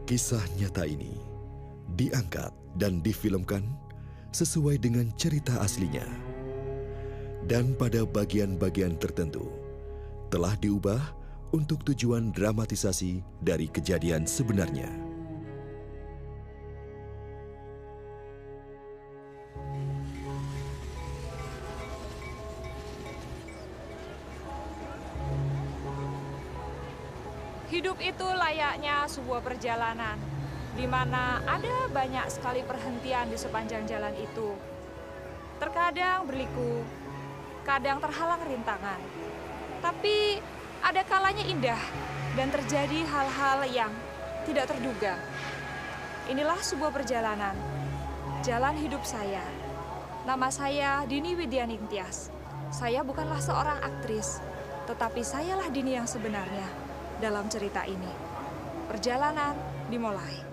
Kisah nyata ini diangkat dan difilmkan sesuai dengan cerita aslinya. Dan pada bagian-bagian tertentu telah diubah untuk tujuan dramatisasi dari kejadian sebenarnya. Hidup itu layaknya sebuah perjalanan, di mana ada banyak sekali perhentian di sepanjang jalan itu. Terkadang berliku, kadang terhalang rintangan. Tapi ada kalanya indah dan terjadi hal-hal yang tidak terduga. Inilah sebuah perjalanan, jalan hidup saya. Nama saya Dini Widianing Tias. Saya bukanlah seorang aktris, tetapi sayalah Dini yang sebenarnya dalam cerita ini. Perjalanan dimulai.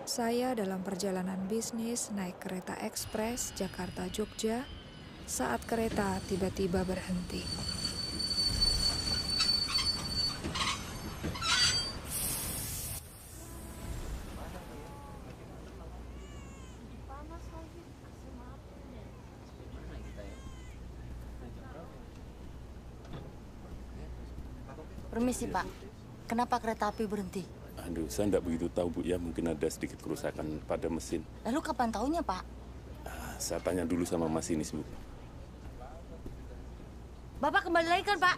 Saya dalam perjalanan bisnis naik kereta ekspres Jakarta-Jogja saat kereta tiba-tiba berhenti. Permisi Pak, kenapa kereta api berhenti? Aduh, saya tidak begitu tahu Bu ya, mungkin ada sedikit kerusakan pada mesin. Lalu kapan tahunya Pak? Saya tanya dulu sama masinis Bu. Bapak kembali lagi kan Pak?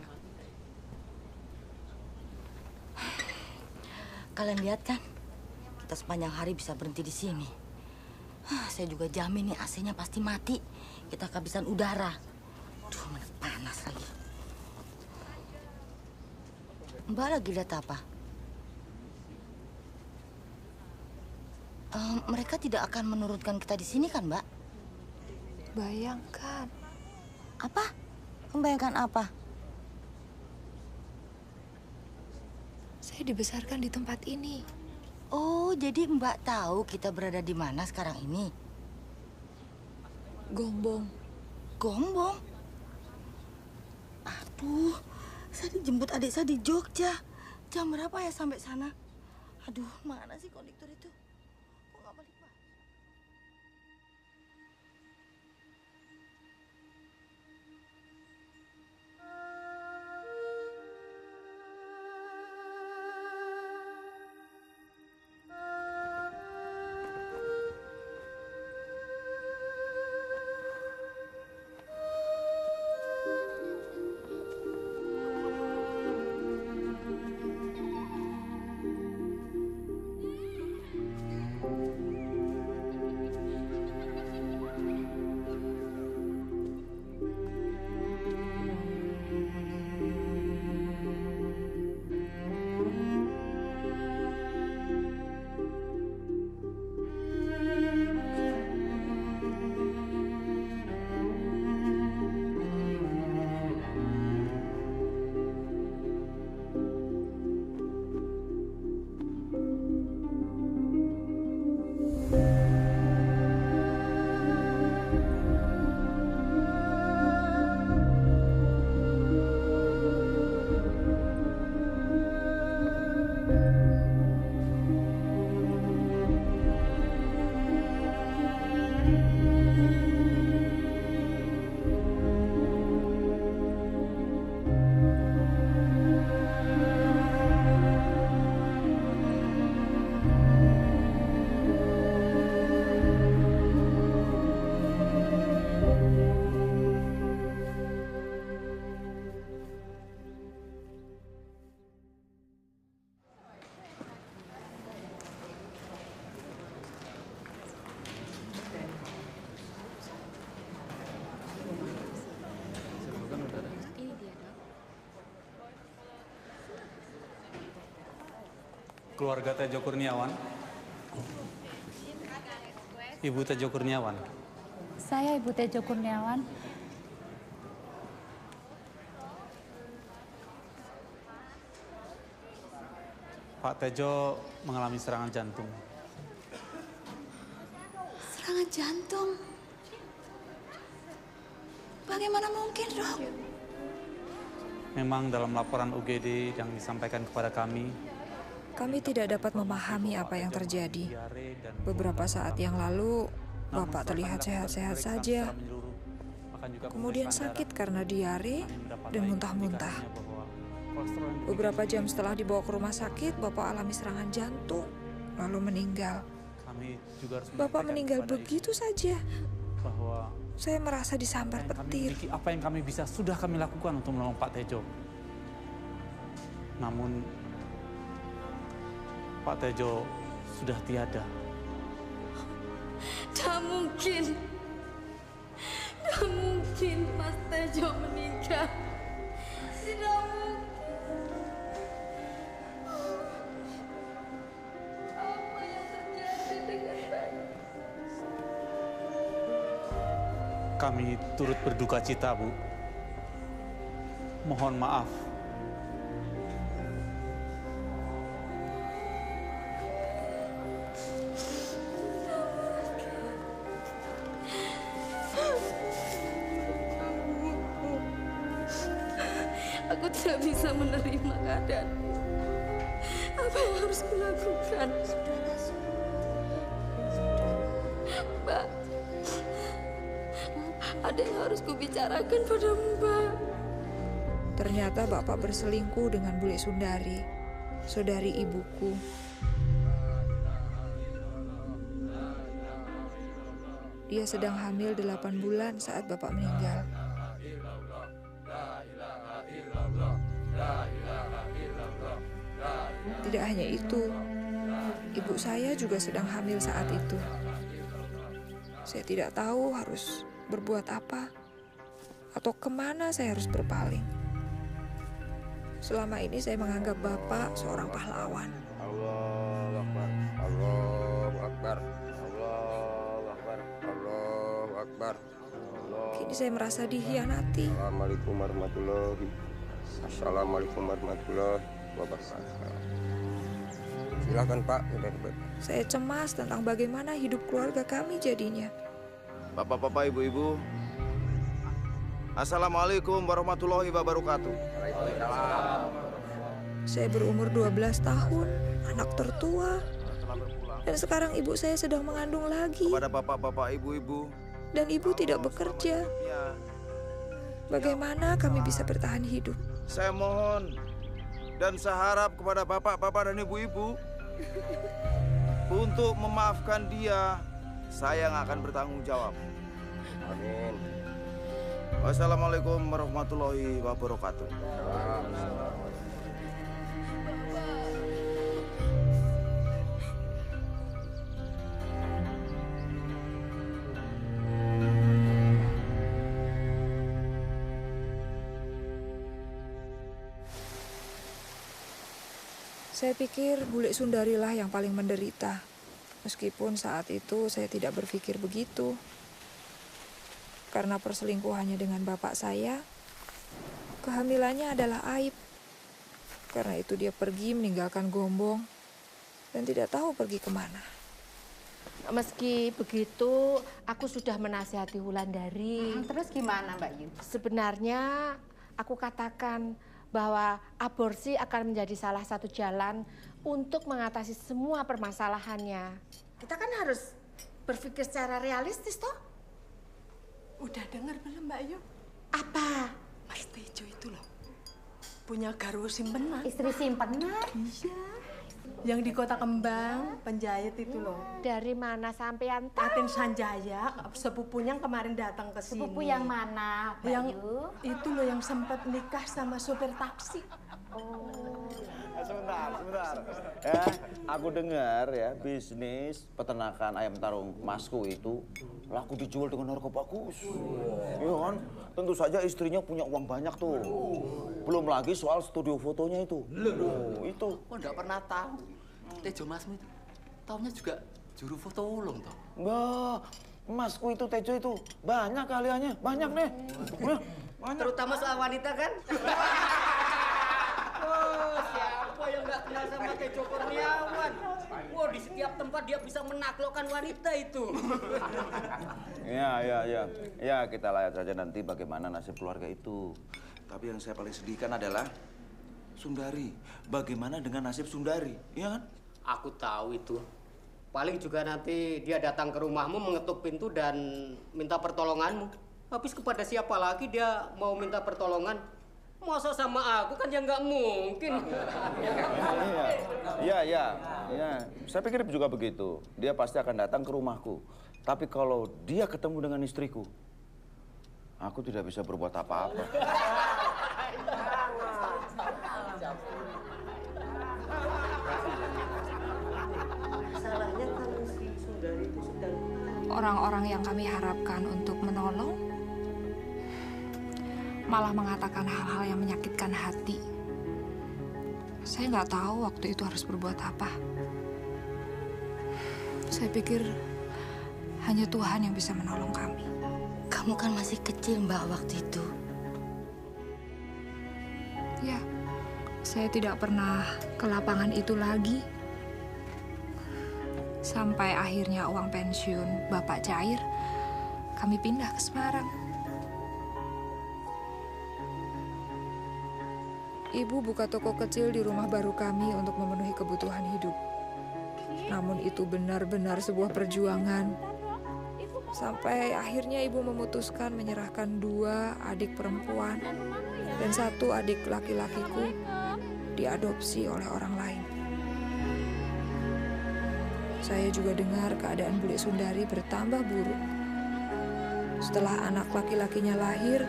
Kalian lihat kan, kita sepanjang hari bisa berhenti di sini. Saya juga jamin nih AC-nya pasti mati. Kita kehabisan udara. Duh, mana panas lagi. Mbak lagi lihat apa? Mereka tidak akan menurunkan kita di sini kan, Mbak? Bayangkan. Apa? Membayangkan apa? Saya dibesarkan di tempat ini. Oh, jadi Mbak tahu kita berada di mana sekarang ini? Gombong. Gombong? Aduh, saya dijemput adik saya di Jogja. Jam berapa ya sampai sana? Aduh, mana sih konduktor itu? Kok nggak balik, Pak? Keluarga Tejo Kurniawan. Ibu Tejo Kurniawan. Saya Ibu Tejo Kurniawan. Pak Tejo mengalami serangan jantung. serangan jantung. Bagaimana mungkin, Dok? Memang dalam laporan UGD yang disampaikan kepada kami tidak dapat memahami apa yang terjadi. Beberapa saat yang lalu, Bapak terlihat sehat-sehat saja. Kemudian sakit karena diare dan muntah-muntah. Beberapa jam setelah dibawa ke rumah sakit, Bapak alami serangan jantung, lalu meninggal. Bapak meninggal begitu saja. bahwa Saya merasa disambar petir. apa yang kami bisa sudah kami lakukan untuk menolong Pak Tejo. Namun Pak Tejo sudah tiada. Tak mungkin. Tak mungkin Mas Tejo meninggal. Tidak mungkin. Apa yang terjadi dengan Bayu? Kami turut berduka cita, Bu. Mohon maaf. Aku tidak bisa menerima keadaan. Apa yang harus kulakukan? Mbak, ada yang harus kubicarakan pada Mbak. Ternyata Bapak berselingkuh dengan Bule Sundari, saudari ibuku. Dia sedang hamil 8 bulan saat Bapak meninggal. Tidak hanya itu, ibu saya juga sedang hamil saat itu. Saya tidak tahu harus berbuat apa atau kemana saya harus berpaling. Selama ini saya menganggap Bapak seorang pahlawan. Allahu Akbar, Allahu Akbar, Allahu Akbar, Allahu Akbar. Kini saya merasa dikhianati. Assalamualaikum warahmatullahi wabarakatuh. Silakan Pak. Saya cemas tentang bagaimana hidup keluarga kami jadinya. Bapak-bapak, ibu-ibu, Assalamualaikum warahmatullahi wabarakatuh. Saya berumur 12 tahun, anak tertua. Dan sekarang ibu saya sedang mengandung lagi. Kepada bapak-bapak, ibu-ibu, dan ibu tidak bekerja. Bagaimana kami bisa bertahan hidup? Saya mohon dan saya harap kepada bapak-bapak dan ibu-ibu untuk memaafkan dia. Saya yang akan bertanggung jawab. Amin. Wassalamualaikum warahmatullahi wabarakatuh. Saya pikir Bule Sundari lah yang paling menderita. Meskipun saat itu saya tidak berpikir begitu. Karena perselingkuhannya dengan bapak saya, kehamilannya adalah aib. Karena itu dia pergi meninggalkan Gombong dan tidak tahu pergi kemana. Meski begitu, aku sudah menasihati Wulandari. Terus gimana Mbak Yu? Sebenarnya aku katakan bahwa aborsi akan menjadi salah satu jalan untuk mengatasi semua permasalahannya. Kita kan harus berpikir secara realistis toh. Udah dengar belum Mbak Yu? Apa? Mas Tejo itu loh, punya garwo simpenan. Istri simpenan? Iya. Yang di Kota Kembang, penjahit itu loh. Dari mana sampean tahu? Atin Sanjaya, sepupunya yang kemarin datang ke sini. Sepupu yang mana, Mbak Yang Yu? itu loh yang sempat nikah sama sopir taksi. Oh. Sebentar. Aku dengar ya bisnis peternakan ayam tarung Masku itu laku dijual dengan harga bagus. Iya kan? Tentu saja istrinya punya uang banyak tuh. Belum lagi soal studio fotonya itu. Itu. Kok nggak pernah tahu? Tejo Masmu itu taunya juga juru foto ulung toh. Mbak, Masku itu Tejo itu banyak kaliannya, banyak nih. Banyak. Terutama soal wanita kan? Oh, siapa yang nggak kenal sama Tejo Kurniawan? Wah, di setiap tempat dia bisa menaklukkan wanita itu. Ya, kita lihat saja nanti bagaimana nasib keluarga itu. Tapi yang saya paling sedihkan adalah Sundari. Bagaimana dengan nasib Sundari, iya kan? Aku tahu itu. Paling juga nanti dia datang ke rumahmu, mengetuk pintu dan minta pertolonganmu. Habis kepada siapa lagi dia mau minta pertolongan? Masa sama aku kan ya nggak mungkin. Iya. Saya pikir juga begitu. Dia pasti akan datang ke rumahku. Tapi kalau dia ketemu dengan istriku, aku tidak bisa berbuat apa-apa. Salahnya kalau si Sundari itu sedang... Orang-orang yang kami harapkan untuk menolong malah mengatakan hal-hal yang menyakitkan hati. Saya nggak tahu waktu itu harus berbuat apa. Saya pikir hanya Tuhan yang bisa menolong kami. Kamu kan masih kecil, Mbak, waktu itu. Ya, saya tidak pernah ke lapangan itu lagi. Sampai akhirnya uang pensiun Bapak cair, kami pindah ke Semarang. Ibu buka toko kecil di rumah baru kami untuk memenuhi kebutuhan hidup. Namun itu benar-benar sebuah perjuangan. Sampai akhirnya ibu memutuskan menyerahkan 2 adik perempuan dan 1 adik laki-lakiku diadopsi oleh orang lain. Saya juga dengar keadaan Bule Sundari bertambah buruk. Setelah anak laki-lakinya lahir,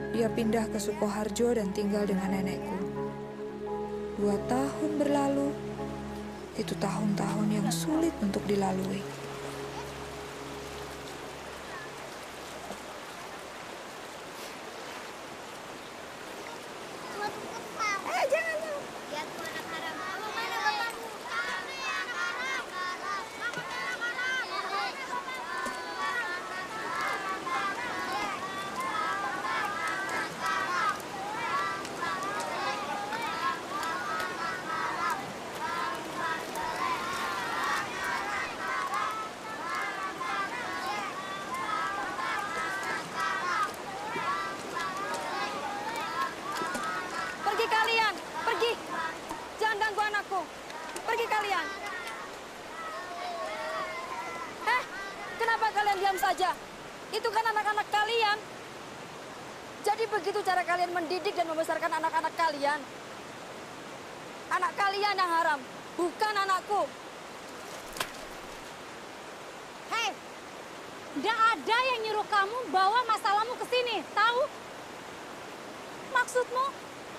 dia pindah ke Sukoharjo dan tinggal dengan nenekku. 2 tahun berlalu, itu tahun-tahun yang sulit untuk dilalui. saja. Itu kan anak-anak kalian. Jadi begitu cara kalian mendidik dan membesarkan anak-anak kalian. Anak kalian yang haram, bukan anakku. Hei, nggak ada yang nyuruh kamu bawa masalahmu ke sini, tahu? Maksudmu,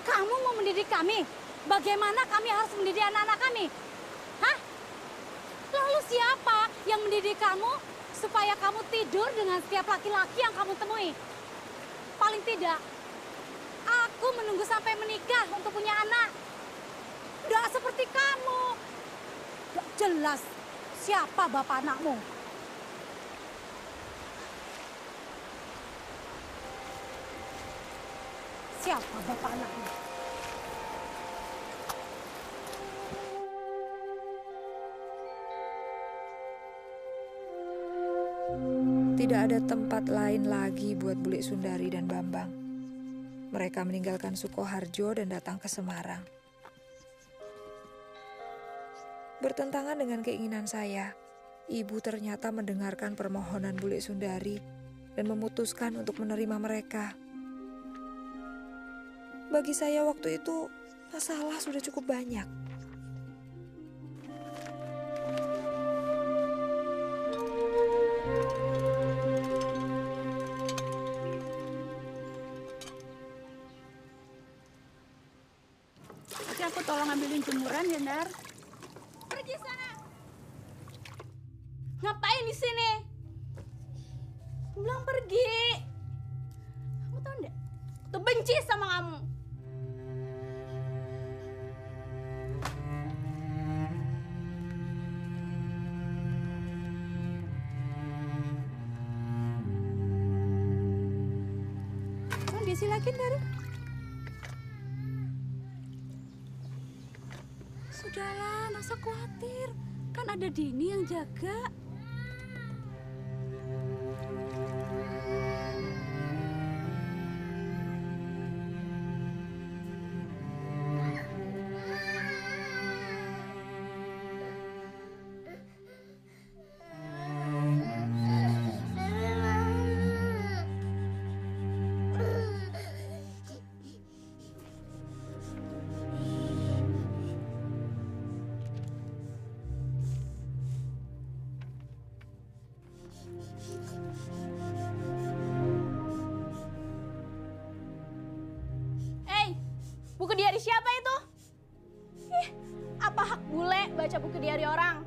kamu mau mendidik kami? Bagaimana kami harus mendidik anak-anak kami? Hah? Lalu siapa yang mendidik kamu supaya kamu tidur dengan setiap laki-laki yang kamu temui? Paling tidak, aku menunggu sampai menikah untuk punya anak. Nggak seperti kamu. Nggak jelas siapa bapak anakmu. Siapa bapak anakmu? Tidak ada tempat lain lagi buat Bule Sundari dan Bambang. Mereka meninggalkan Sukoharjo dan datang ke Semarang. Bertentangan dengan keinginan saya, ibu ternyata mendengarkan permohonan Bule Sundari dan memutuskan untuk menerima mereka. Bagi saya waktu itu, masalah sudah cukup banyak. Oke, aku tolong ambilin jemuran ya, Nar. Pergi sana. Ngapain di sini? Aku bilang pergi. Kamu tahu enggak? Aku tuh benci sama kamu. Silakan, Dar. khawatir. Kan ada Dini yang jaga. Buku diari siapa itu? Ih, apa hak bule baca buku diari orang?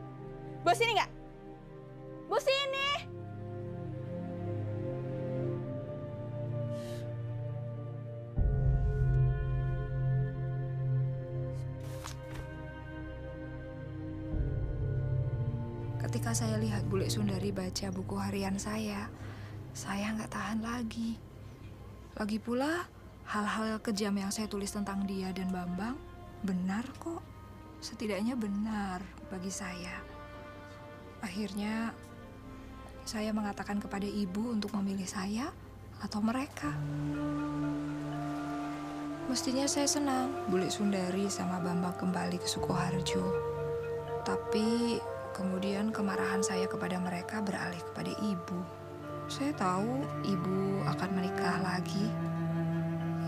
Bos ini nggak? Bos ini! Ketika saya lihat Bule Sundari baca buku harian saya nggak tahan lagi. Lagi pula, hal-hal kejam yang saya tulis tentang dia dan Bambang benar kok. Setidaknya benar bagi saya. Akhirnya, saya mengatakan kepada ibu untuk memilih saya atau mereka. Mestinya saya senang Bule Sundari sama Bambang kembali ke Sukoharjo. Tapi kemudian kemarahan saya kepada mereka beralih kepada ibu. Saya tahu ibu akan menikah lagi.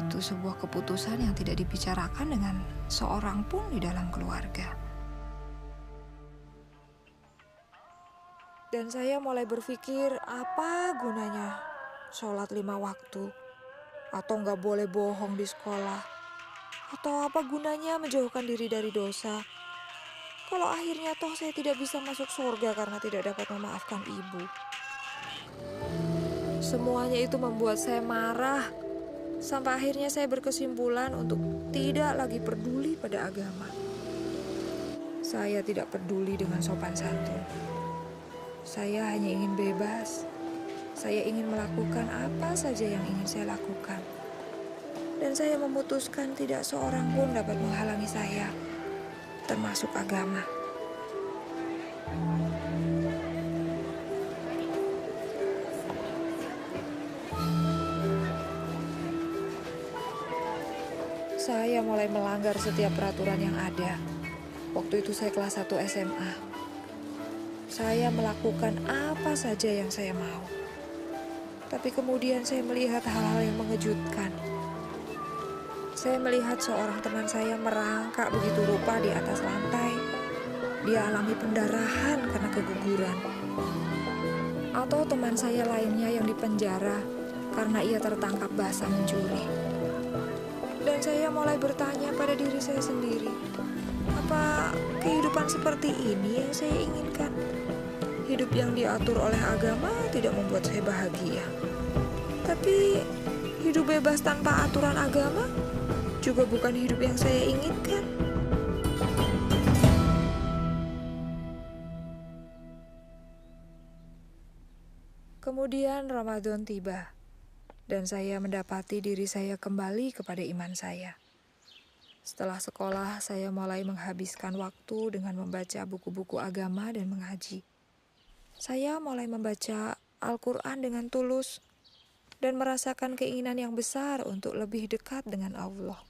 Itu sebuah keputusan yang tidak dibicarakan dengan seorang pun di dalam keluarga. Dan saya mulai berpikir, apa gunanya sholat 5 waktu? Atau nggak boleh bohong di sekolah? Atau apa gunanya menjauhkan diri dari dosa? Kalau akhirnya toh saya tidak bisa masuk surga karena tidak dapat memaafkan ibu. Semuanya itu membuat saya marah. Sampai akhirnya saya berkesimpulan untuk tidak lagi peduli pada agama. Saya tidak peduli dengan sopan santun. Saya hanya ingin bebas. Saya ingin melakukan apa saja yang ingin saya lakukan. Dan saya memutuskan tidak seorang pun dapat menghalangi saya, termasuk agama. Saya mulai melanggar setiap peraturan yang ada. Waktu itu saya kelas 1 SMA. Saya melakukan apa saja yang saya mau. Tapi kemudian saya melihat hal-hal yang mengejutkan. Saya melihat seorang teman saya merangkak begitu rupa di atas lantai. Dia alami pendarahan karena keguguran. Atau teman saya lainnya yang dipenjara karena ia tertangkap basah mencuri. Dan saya mulai bertanya pada diri saya sendiri, apa kehidupan seperti ini yang saya inginkan? Hidup yang diatur oleh agama tidak membuat saya bahagia. Tapi hidup bebas tanpa aturan agama juga bukan hidup yang saya inginkan. Kemudian Ramadan tiba. Dan saya mendapati diri saya kembali kepada iman saya. Setelah sekolah, saya mulai menghabiskan waktu dengan membaca buku-buku agama dan mengaji. Saya mulai membaca Al-Quran dengan tulus dan merasakan keinginan yang besar untuk lebih dekat dengan Allah.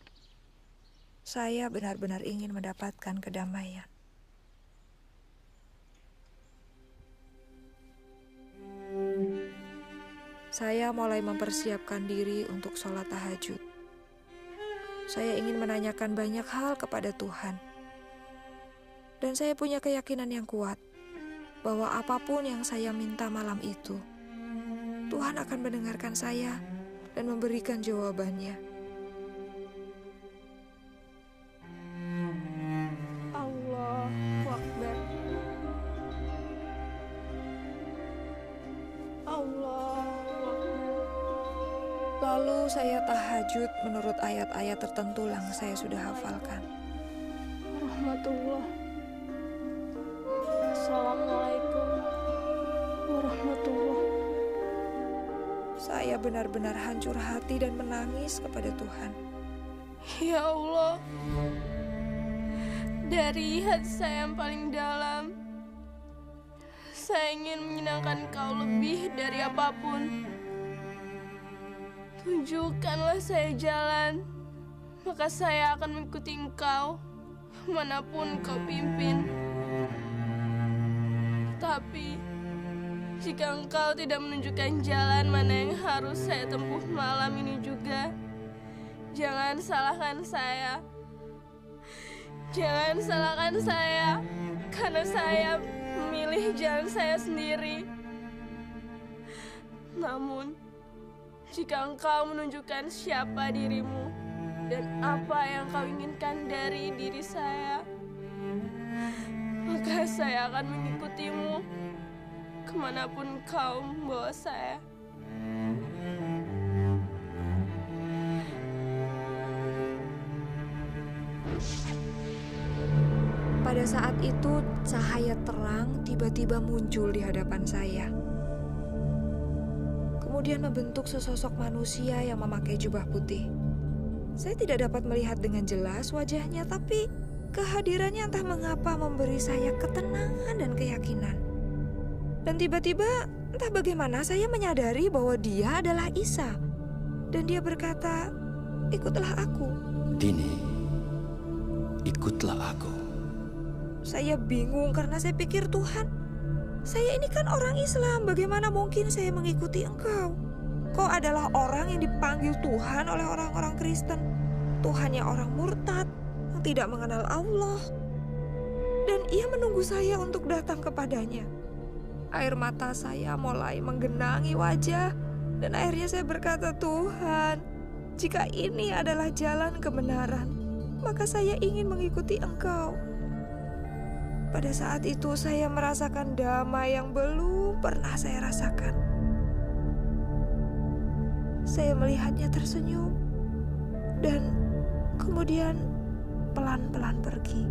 Saya benar-benar ingin mendapatkan kedamaian. Saya mulai mempersiapkan diri untuk sholat tahajud. Saya ingin menanyakan banyak hal kepada Tuhan. Dan saya punya keyakinan yang kuat bahwa apapun yang saya minta malam itu, Tuhan akan mendengarkan saya dan memberikan jawabannya. Allahu Akbar. Lalu saya tahajud menurut ayat-ayat tertentu yang saya sudah hafalkan. Rahmatullah. Assalamualaikum warahmatullah. Saya benar-benar hancur hati dan menangis kepada Tuhan. Ya Allah, Dari hati saya yang paling dalam, saya ingin menyenangkan Kau lebih dari apapun. Tunjukkanlah saya jalan, maka saya akan mengikuti Engkau manapun Kau pimpin. Tapi jika Engkau tidak menunjukkan jalan mana yang harus saya tempuh malam ini juga, jangan salahkan saya. Jangan salahkan saya, karena saya memilih jalan saya sendiri. Namun, jika Engkau menunjukkan siapa dirimu dan apa yang Kau inginkan dari diri saya, maka saya akan mengikutimu kemanapun Kau membawa saya. Pada saat itu, cahaya terang tiba-tiba muncul di hadapan saya. Kemudian membentuk sesosok manusia yang memakai jubah putih. Saya tidak dapat melihat dengan jelas wajahnya, tapi kehadirannya entah mengapa memberi saya ketenangan dan keyakinan. Dan tiba-tiba, entah bagaimana saya menyadari bahwa dia adalah Isa. Dan dia berkata, "Ikutlah aku." Dini, ikutlah aku. Saya bingung karena saya pikir, Tuhan, saya ini kan orang Islam, bagaimana mungkin saya mengikuti Engkau? Kau adalah orang yang dipanggil Tuhan oleh orang-orang Kristen. Tuhannya orang murtad, yang tidak mengenal Allah. Dan ia menunggu saya untuk datang kepadanya. Air mata saya mulai menggenangi wajah, dan akhirnya saya berkata, "Tuhan, jika ini adalah jalan kebenaran, maka saya ingin mengikuti Engkau." Pada saat itu saya merasakan damai yang belum pernah saya rasakan. Saya melihatnya tersenyum dan kemudian pelan-pelan pergi.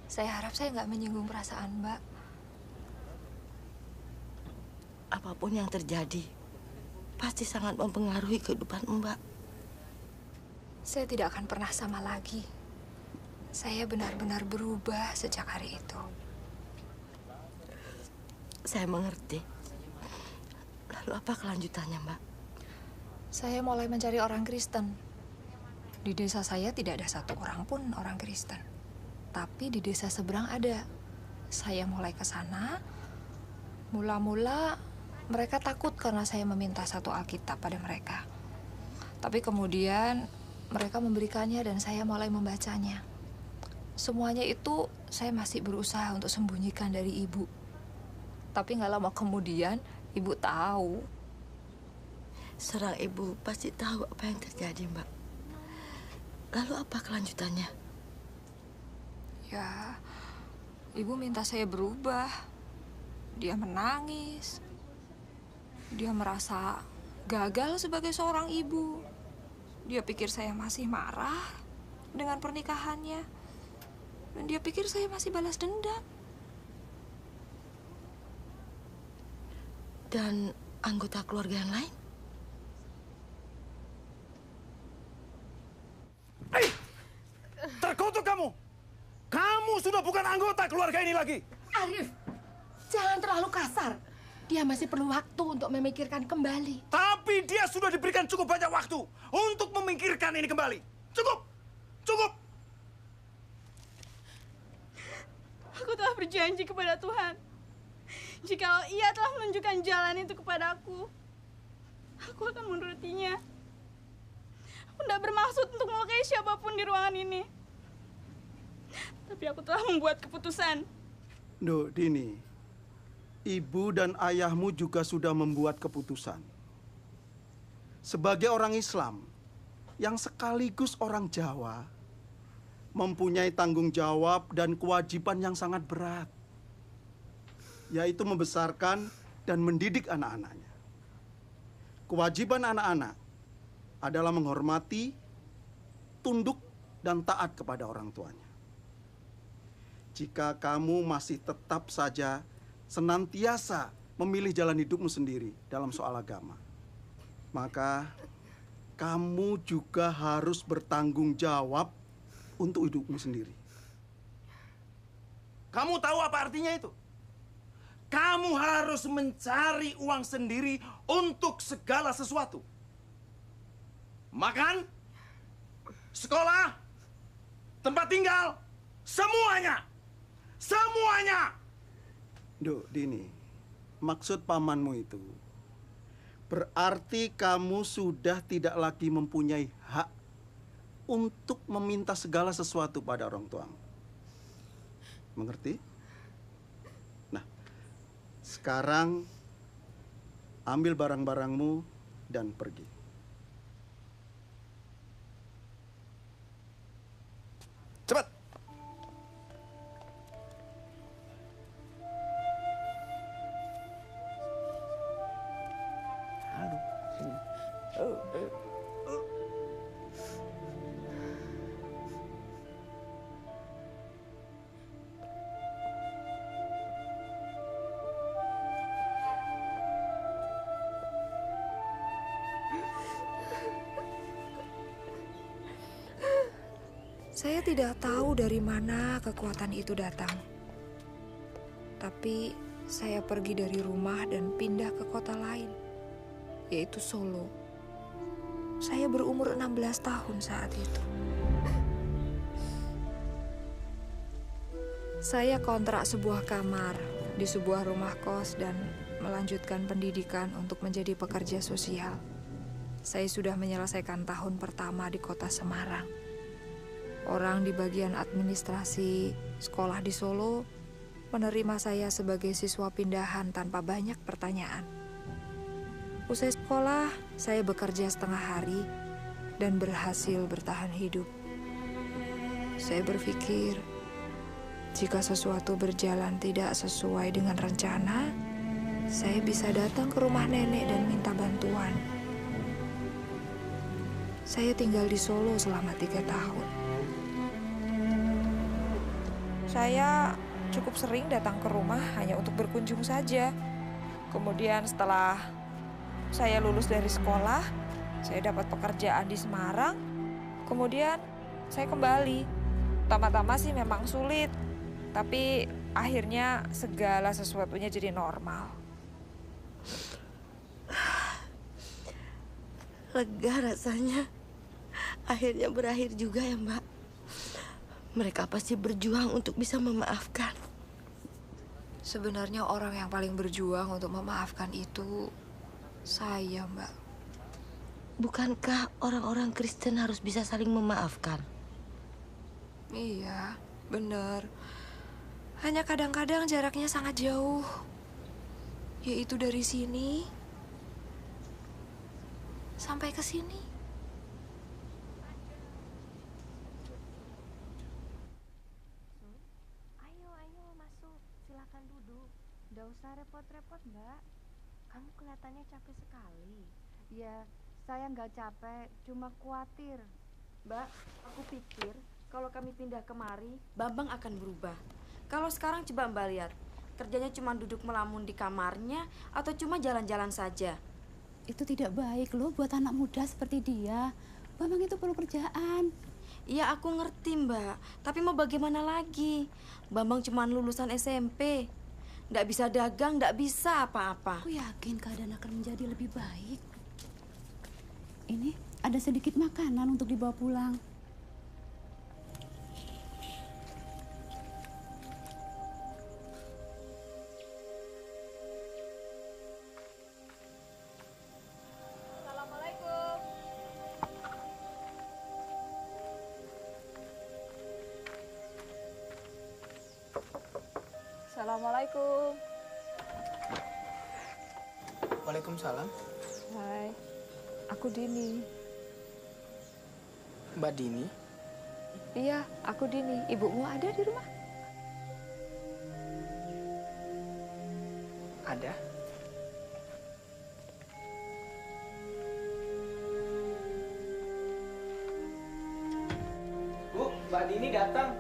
Saya harap saya nggak menyinggung perasaan Mbak. Apapun yang terjadi, pasti sangat mempengaruhi kehidupan Mbak. Saya tidak akan pernah sama lagi. Saya benar-benar berubah sejak hari itu. Saya mengerti. Lalu apa kelanjutannya, Mbak? Saya mulai mencari orang Kristen. Di desa saya tidak ada satu orang pun orang Kristen. Tapi di desa seberang ada. Saya mulai ke sana. Mula-mula mereka takut karena saya meminta satu Alkitab pada mereka. Tapi kemudian mereka memberikannya dan saya mulai membacanya. Semuanya itu saya masih berusaha untuk sembunyikan dari ibu. Tapi nggak lama kemudian ibu tahu. Seorang ibu pasti tahu apa yang terjadi, Mbak. Lalu apa kelanjutannya? Ya, ibu minta saya berubah. Dia menangis. Dia merasa gagal sebagai seorang ibu. Dia pikir saya masih marah dengan pernikahannya. Dan dia pikir saya masih balas dendam. Dan anggota keluarga yang lain? Terkutuk kamu! Kamu sudah bukan anggota keluarga ini lagi! Arif, jangan terlalu kasar. Dia masih perlu waktu untuk memikirkan kembali. Tapi dia sudah diberikan cukup banyak waktu untuk memikirkan ini kembali. Cukup! Cukup! Aku telah berjanji kepada Tuhan. Jikalau Ia telah menunjukkan jalan itu kepadaku, aku akan menurutinya. Aku tidak bermaksud untuk melukai siapapun di ruangan ini. Tapi aku telah membuat keputusan. Nduk, Dini, ibu dan ayahmu juga sudah membuat keputusan. Sebagai orang Islam yang sekaligus orang Jawa, mempunyai tanggung jawab dan kewajiban yang sangat berat, yaitu membesarkan dan mendidik anak-anaknya. Kewajiban anak-anak adalah menghormati, tunduk, dan taat kepada orang tuanya. jika kamu masih tetap saja senantiasa memilih jalan hidupmu sendiri dalam soal agama, maka kamu juga harus bertanggung jawab untuk hidupmu sendiri. Kamu tahu apa artinya itu? Kamu harus mencari uang sendiri untuk segala sesuatu. Makan, sekolah, tempat tinggal, semuanya. Semuanya. Duk, Dini, maksud pamanmu itu berarti kamu sudah tidak lagi mempunyai hak untuk meminta segala sesuatu pada orang tuamu. Mengerti? Nah, sekarang ambil barang-barangmu dan pergi. Cepat! Aduh, sini. Saya tidak tahu dari mana kekuatan itu datang. Tapi saya pergi dari rumah dan pindah ke kota lain, yaitu Solo. Saya berumur 16 tahun saat itu. Saya kontrak sebuah kamar di sebuah rumah kos dan melanjutkan pendidikan untuk menjadi pekerja sosial. Saya sudah menyelesaikan tahun pertama di kota Semarang. Orang di bagian administrasi sekolah di Solo menerima saya sebagai siswa pindahan tanpa banyak pertanyaan. Usai sekolah, saya bekerja setengah hari dan berhasil bertahan hidup. Saya berpikir, jika sesuatu berjalan tidak sesuai dengan rencana, saya bisa datang ke rumah nenek dan minta bantuan. Saya tinggal di Solo selama 3 tahun. Saya cukup sering datang ke rumah hanya untuk berkunjung saja. Kemudian setelah saya lulus dari sekolah, saya dapat pekerjaan di Semarang. Kemudian saya kembali. Pertama-tama sih memang sulit, tapi akhirnya segala sesuatunya jadi normal. Lega rasanya. Akhirnya berakhir juga ya, Mbak. Mereka pasti berjuang untuk bisa memaafkan. Sebenarnya orang yang paling berjuang untuk memaafkan itu saya, Mbak. Bukankah orang-orang Kristen harus bisa saling memaafkan? Iya, benar. Hanya kadang-kadang jaraknya sangat jauh. Yaitu dari sini sampai ke sini. Silakan duduk. Nggak usah repot-repot, Mbak. Kamu kelihatannya capek sekali. Ya, saya nggak capek, cuma khawatir. Mbak, aku pikir kalau kami pindah kemari, Bambang akan berubah. Kalau sekarang coba Mbak lihat, kerjanya cuma duduk melamun di kamarnya atau cuma jalan-jalan saja. Itu tidak baik loh buat anak muda seperti dia. Bambang itu perlu kerjaan. Iya, aku ngerti, Mbak. Tapi mau bagaimana lagi? Bambang cuma lulusan SMP. Nggak bisa dagang, nggak bisa apa-apa. Aku yakin keadaan akan menjadi lebih baik. Ini ada sedikit makanan untuk dibawa pulang. Assalamualaikum. Waalaikumsalam. Hai, aku Dini. Mbak Dini? Iya, aku Dini. Ibumu ada di rumah? Ada. Bu, Mbak Dini datang.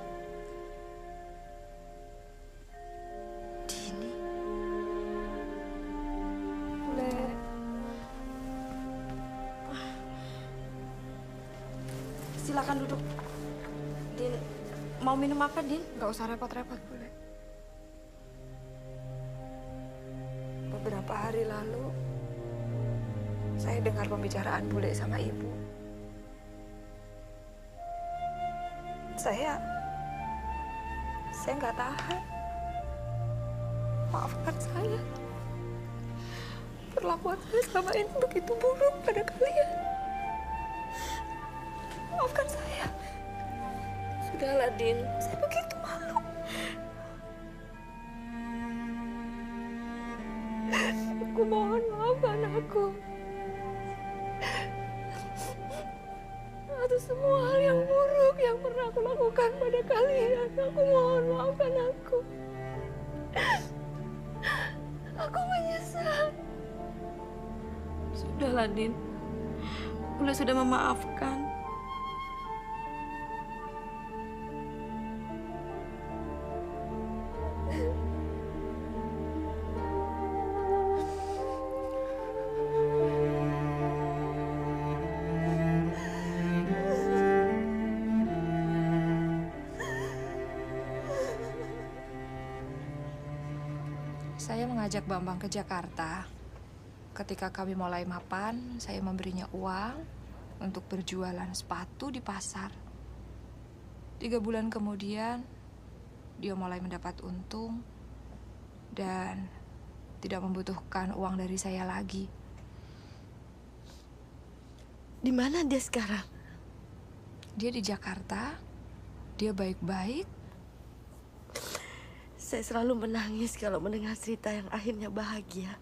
silakan duduk. Din, mau minum apa, Din? Nggak usah repot-repot, Bule. Beberapa hari lalu, saya dengar pembicaraan Bule sama Ibu. Saya nggak tahan. Maafkan saya. Perlakuan saya selama ini begitu buruk pada kalian. Maafkan saya. Sudahlah, Din. Saya begitu malu. Aku mohon maafkan aku. Atas semua hal yang buruk yang pernah aku lakukan pada kalian. Aku mohon maafkan aku. Aku menyesal. Sudahlah, Din. Bule sudah memaafkan. Saya mengajak Bambang ke Jakarta. Ketika kami mulai mapan, saya memberinya uang untuk berjualan sepatu di pasar. 3 bulan kemudian, dia mulai mendapat untung dan tidak membutuhkan uang dari saya lagi. Di mana dia sekarang? Dia di Jakarta. Dia baik-baik. Saya selalu menangis kalau mendengar cerita yang akhirnya bahagia.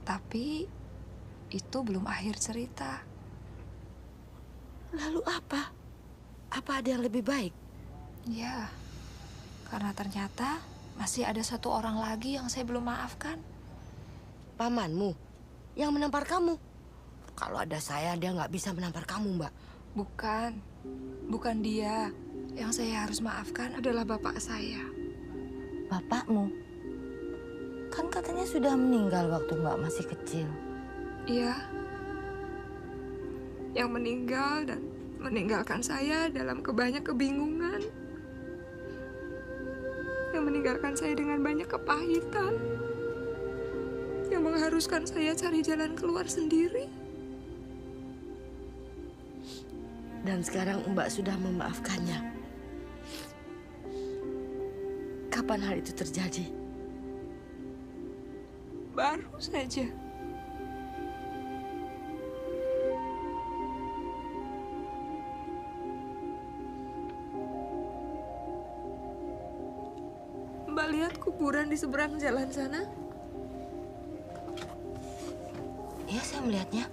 Tapi itu belum akhir cerita. Lalu apa? Apa ada yang lebih baik? Ya, karena ternyata masih ada 1 orang lagi yang saya belum maafkan. Pamanmu yang menampar kamu. Kalau ada saya, dia nggak bisa menampar kamu, Mbak. Bukan dia. Yang saya harus maafkan adalah bapak saya. Bapakmu? Kan katanya sudah meninggal waktu Mbak masih kecil. Iya. Yang meninggal dan meninggalkan saya dalam banyak kebingungan. Yang meninggalkan saya dengan banyak kepahitan. Yang mengharuskan saya cari jalan keluar sendiri. Dan sekarang Mbak sudah memaafkannya. Kapan hal itu terjadi? Baru saja. Mbak lihat kuburan di seberang jalan sana? Iya, saya melihatnya.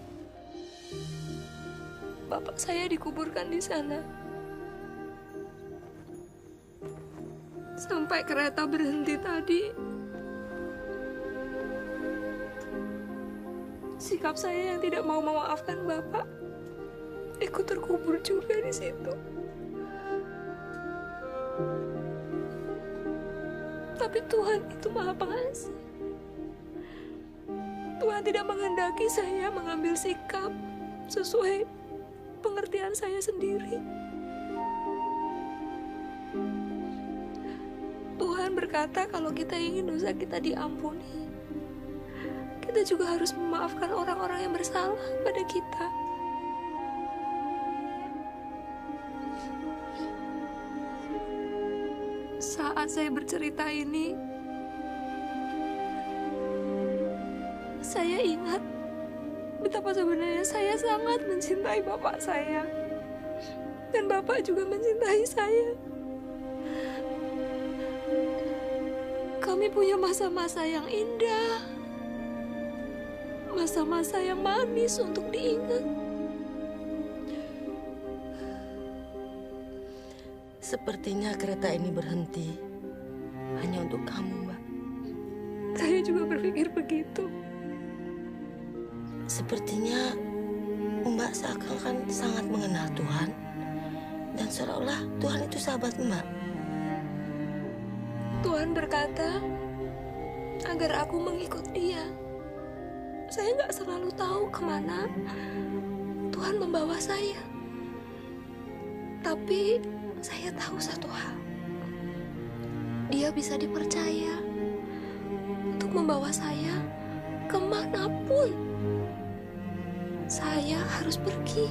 Bapak saya dikuburkan di sana. Sampai kereta berhenti tadi, sikap saya yang tidak mau memaafkan Bapak ikut terkubur juga di situ. Tapi Tuhan itu Maha Pengasih. Tuhan tidak menghendaki saya mengambil sikap sesuai pengertian saya sendiri. Tuhan berkata kalau kita ingin dosa kita diampuni, kita juga harus memaafkan orang-orang yang bersalah pada kita. Saat saya bercerita ini, saya ingat betapa sebenarnya saya sangat mencintai bapak saya. Dan bapak juga mencintai saya. Kami punya masa-masa yang indah, masa-masa yang manis untuk diingat. Sepertinya kereta ini berhenti hanya untuk kamu, Mbak. Saya juga berpikir begitu. Sepertinya Mbak seakan-akan sangat mengenal Tuhan dan seolah-olah Tuhan itu sahabat Mbak. Tuhan berkata agar aku mengikut Dia. Saya nggak selalu tahu kemana Tuhan membawa saya. Tapi saya tahu satu hal. Dia bisa dipercaya untuk membawa saya kemanapun saya harus pergi.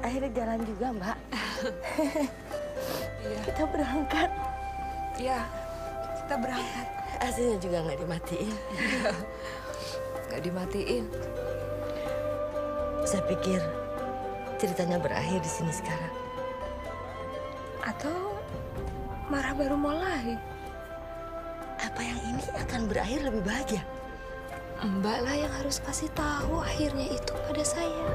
Akhirnya jalan juga, Mbak. Iya. Kita berangkat. Iya, kita berangkat. AC-nya juga nggak dimatiin. Nggak dimatiin. Saya pikir ceritanya berakhir di sini sekarang. Atau marah baru mulai. Apa yang ini akan berakhir lebih bahagia? Mbak lah yang harus kasih tahu akhirnya itu pada saya.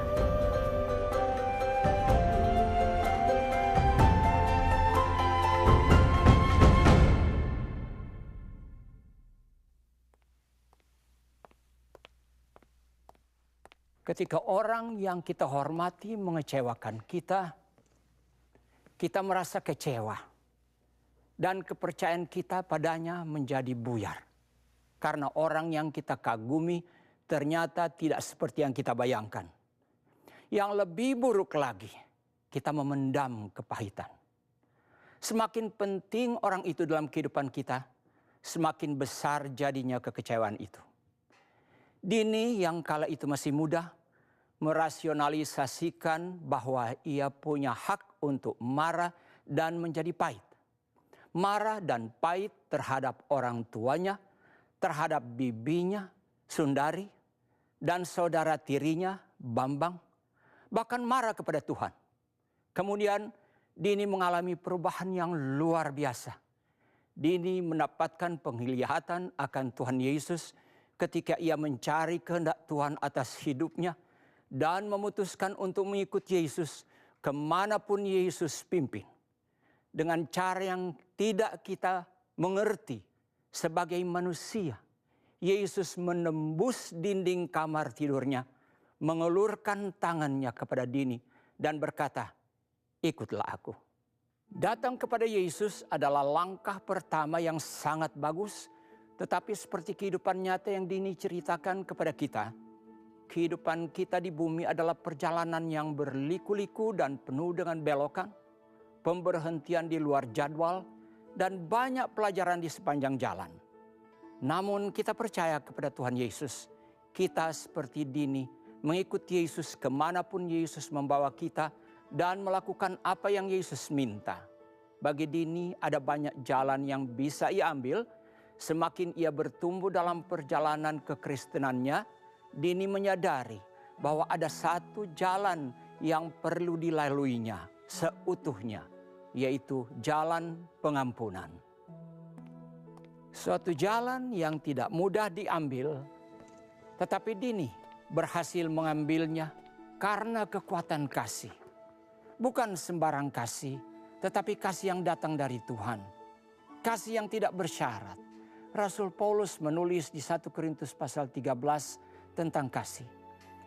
Ketika orang yang kita hormati mengecewakan kita, kita merasa kecewa. Dan kepercayaan kita padanya menjadi buyar. Karena orang yang kita kagumi ternyata tidak seperti yang kita bayangkan. Yang lebih buruk lagi, kita memendam kepahitan. Semakin penting orang itu dalam kehidupan kita, semakin besar jadinya kekecewaan itu. Dini yang kala itu masih muda, merasionalisasikan bahwa ia punya hak untuk marah dan menjadi pahit. Marah dan pahit terhadap orang tuanya, terhadap bibinya, Sundari, dan saudara tirinya, Bambang, bahkan marah kepada Tuhan. Kemudian Dini mengalami perubahan yang luar biasa. Dini mendapatkan penglihatan akan Tuhan Yesus ketika ia mencari kehendak Tuhan atas hidupnya, dan memutuskan untuk mengikuti Yesus kemanapun Yesus pimpin. Dengan cara yang tidak kita mengerti sebagai manusia. Yesus menembus dinding kamar tidurnya, mengelurkan tangannya kepada Dini dan berkata, "Ikutlah aku." Datang kepada Yesus adalah langkah pertama yang sangat bagus, tetapi seperti kehidupan nyata yang Dini ceritakan kepada kita, kehidupan kita di bumi adalah perjalanan yang berliku-liku dan penuh dengan belokan, pemberhentian di luar jadwal, dan banyak pelajaran di sepanjang jalan. Namun kita percaya kepada Tuhan Yesus. Kita seperti Dini mengikuti Yesus kemanapun Yesus membawa kita dan melakukan apa yang Yesus minta. Bagi Dini ada banyak jalan yang bisa ia ambil. Semakin ia bertumbuh dalam perjalanan kekristenannya, Dini menyadari bahwa ada satu jalan yang perlu dilaluinya seutuhnya, yaitu jalan pengampunan. Suatu jalan yang tidak mudah diambil, tetapi Dini berhasil mengambilnya karena kekuatan kasih. Bukan sembarang kasih, tetapi kasih yang datang dari Tuhan. Kasih yang tidak bersyarat. Rasul Paulus menulis di 1 Korintus pasal 13 tentang kasih.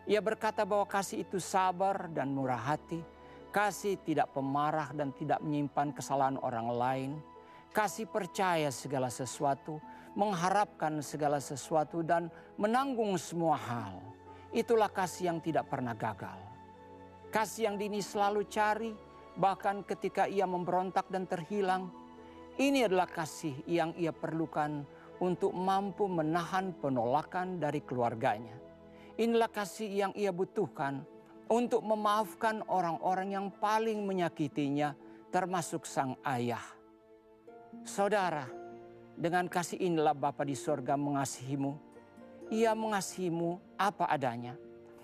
Ia berkata bahwa kasih itu sabar dan murah hati. Kasih tidak pemarah dan tidak menyimpan kesalahan orang lain. Kasih percaya segala sesuatu, mengharapkan segala sesuatu, dan menanggung semua hal. Itulah kasih yang tidak pernah gagal. Kasih yang Dini selalu cari, bahkan ketika ia memberontak dan terhilang. Ini adalah kasih yang ia perlukan untuk mampu menahan penolakan dari keluarganya. Inilah kasih yang ia butuhkan untuk memaafkan orang-orang yang paling menyakitinya, termasuk sang ayah. Saudara, dengan kasih inilah Bapa di sorga mengasihimu. Ia mengasihimu apa adanya.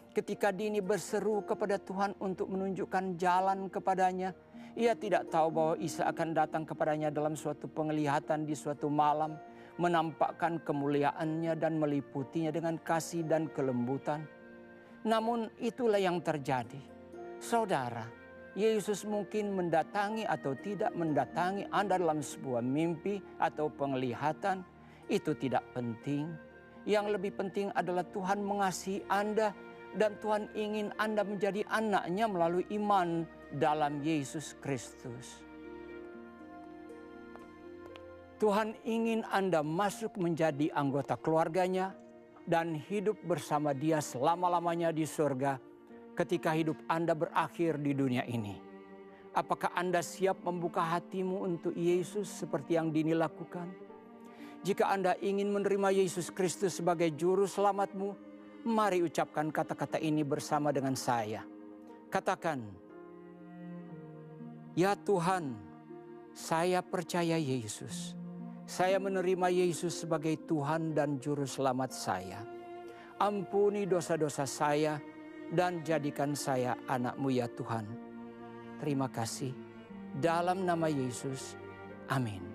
Ketika Dini berseru kepada Tuhan untuk menunjukkan jalan kepadanya, ia tidak tahu bahwa Isa akan datang kepadanya dalam suatu penglihatan di suatu malam, menampakkan kemuliaannya dan meliputinya dengan kasih dan kelembutan. Namun itulah yang terjadi. Saudara, Yesus mungkin mendatangi atau tidak mendatangi Anda dalam sebuah mimpi atau penglihatan, itu tidak penting. Yang lebih penting adalah Tuhan mengasihi Anda Dan Tuhan ingin Anda menjadi anak-Nya melalui iman dalam Yesus Kristus. Tuhan ingin Anda masuk menjadi anggota keluarga-Nya dan hidup bersama Dia selama-lamanya di surga ketika hidup Anda berakhir di dunia ini. Apakah Anda siap membuka hatimu untuk Yesus seperti yang Dini lakukan? Jika Anda ingin menerima Yesus Kristus sebagai juru selamatmu, mari ucapkan kata-kata ini bersama dengan saya. Katakan, "Ya Tuhan, saya percaya Yesus. Saya menerima Yesus sebagai Tuhan dan Juru Selamat saya. Ampuni dosa-dosa saya dan jadikan saya anak-Mu ya Tuhan. Terima kasih. Dalam nama Yesus, amin."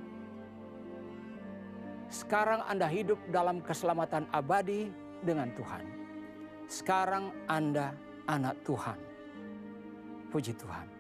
Sekarang Anda hidup dalam keselamatan abadi dengan Tuhan. Sekarang Anda anak Tuhan. Puji Tuhan.